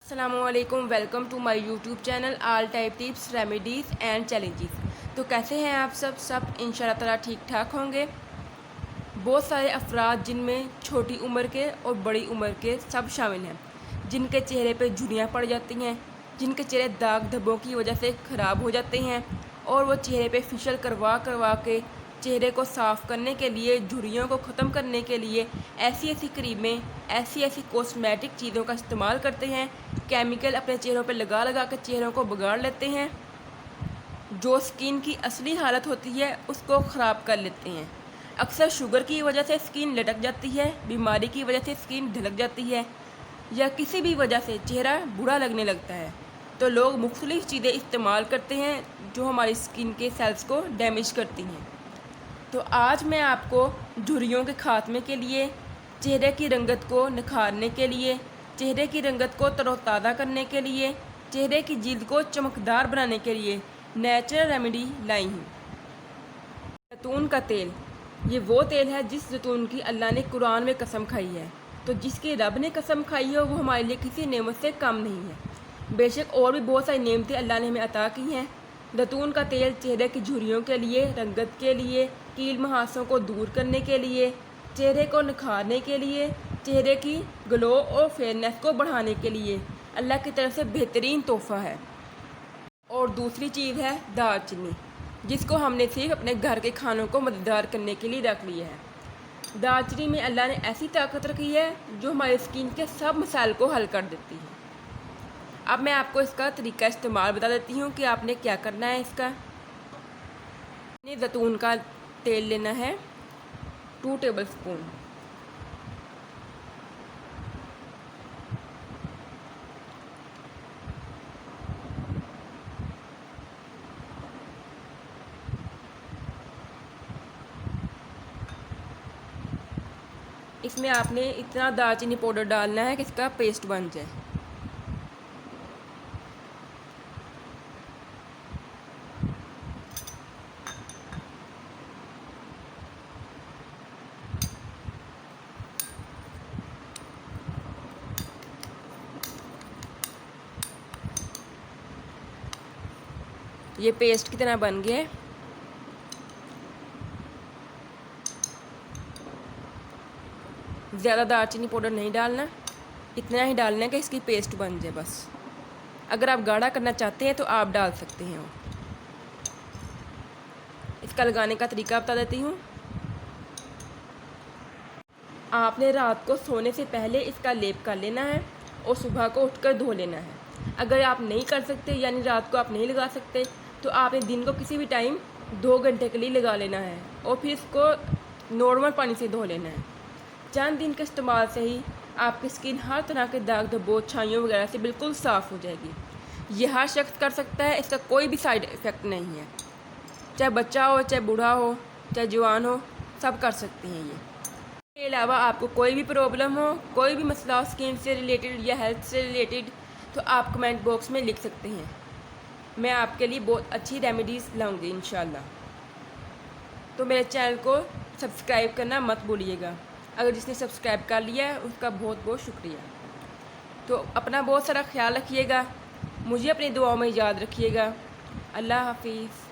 अस्सलामुअलैकुम, welcome to my YouTube channel all type tips remedies and challenges. तो कैसे हैं आप सब इंशाल्लाह ताला ठीक ठाक होंगे। बहुत सारे अफराद जिनमें छोटी उम्र के और बड़ी उम्र के सब शामिल हैं, जिनके चेहरे पे झुर्रियाँ पड़ जाती हैं, जिनके चेहरे दाग धब्बों की वजह से ख़राब हो जाते हैं और वो चेहरे पे फेशियल करवा करवा के चेहरे को साफ़ करने के लिए, झुर्रियों को ख़त्म करने के लिए ऐसी ऐसी क्रीमें, ऐसी ऐसी कॉस्मेटिक चीज़ों का इस्तेमाल करते हैं, केमिकल अपने चेहरों पे लगा लगा कर चेहरों को बिगाड़ लेते हैं। जो स्किन की असली हालत होती है उसको ख़राब कर लेते हैं। अक्सर शुगर की वजह से स्किन लटक जाती है, बीमारी की वजह से स्किन ढलक जाती है, या किसी भी वजह से चेहरा बुरा लगने लगता है, तो लोग मुख्तलिफ़ चीज़ें इस्तेमाल करते हैं जो हमारी स्किन के सेल्स को डैमेज करती हैं। तो आज मैं आपको झुर्रियों के खात्मे के लिए, चेहरे की रंगत को निखारने के लिए, चेहरे की रंगत को तरोताज़ा करने के लिए, चेहरे की जिल्द को चमकदार बनाने के लिए नेचुरल रेमेडी लाई हूँ। जैतून का तेल, ये वो तेल है जिस जैतून की अल्लाह ने कुरान में कसम खाई है। तो जिसकी रब ने कसम खाई है वो हमारे लिए किसी नेमत से कम नहीं है। बेशक और भी बहुत सारी नेमतें अल्लाह ने हमें अता की हैं। जैतून का तेल चेहरे की झुर्रियों के लिए, रंगत के लिए, कील मुहासों को दूर करने के लिए, चेहरे को निखारने के लिए, चेहरे की ग्लो और फेयरनेस को बढ़ाने के लिए अल्लाह की तरफ से बेहतरीन तोहफ़ा है। और दूसरी चीज़ है दालचीनी, जिसको हमने सिर्फ अपने घर के खानों को मज़ेदार करने के लिए रख लिया है। दालचीनी में अल्लाह ने ऐसी ताकत रखी है जो हमारे स्किन के सब मसाइल को हल कर देती है। अब मैं आपको इसका तरीका इस्तेमाल बता देती हूँ कि आपने क्या करना है। इसका जैतून का तेल लेना है 2 टेबल स्पून। इसमें आपने इतना दालचीनी पाउडर डालना है कि इसका पेस्ट बन जाए। ये पेस्ट की तरह बन गया है। ज़्यादा दालचीनी पाउडर नहीं डालना, इतना ही डालना है कि इसकी पेस्ट बन जाए बस। अगर आप गाढ़ा करना चाहते हैं तो आप डाल सकते हैं। इसका लगाने का तरीका बता देती हूँ। आपने रात को सोने से पहले इसका लेप कर लेना है और सुबह को उठकर धो लेना है। अगर आप नहीं कर सकते, यानी रात को आप नहीं लगा सकते, तो आपने दिन को किसी भी टाइम 2 घंटे के लिए लगा लेना है और फिर इसको नॉर्मल पानी से धो लेना है। चंद दिन के इस्तेमाल से ही आपकी स्किन हर तरह के दाग धब्बों, छाइयों वगैरह से बिल्कुल साफ़ हो जाएगी। यह हर शख्स कर सकता है, इसका कोई भी साइड इफ़ेक्ट नहीं है। चाहे बच्चा हो, चाहे बूढ़ा हो, चाहे जवान हो, सब कर सकते हैं ये। इसके अलावा आपको कोई भी प्रॉब्लम हो, कोई भी मसला हो स्किन से रिलेटेड या हेल्थ से रिलेटेड, तो आप कमेंट बॉक्स में लिख सकते हैं। मैं आपके लिए बहुत अच्छी रेमेडीज़ लाऊंगी इंशाल्लाह। तो मेरे चैनल को सब्सक्राइब करना मत भूलिएगा। अगर जिसने सब्सक्राइब कर लिया है उसका बहुत बहुत शुक्रिया। तो अपना बहुत सारा ख्याल रखिएगा, मुझे अपनी दुआओं में याद रखिएगा। अल्लाह हाफिज़।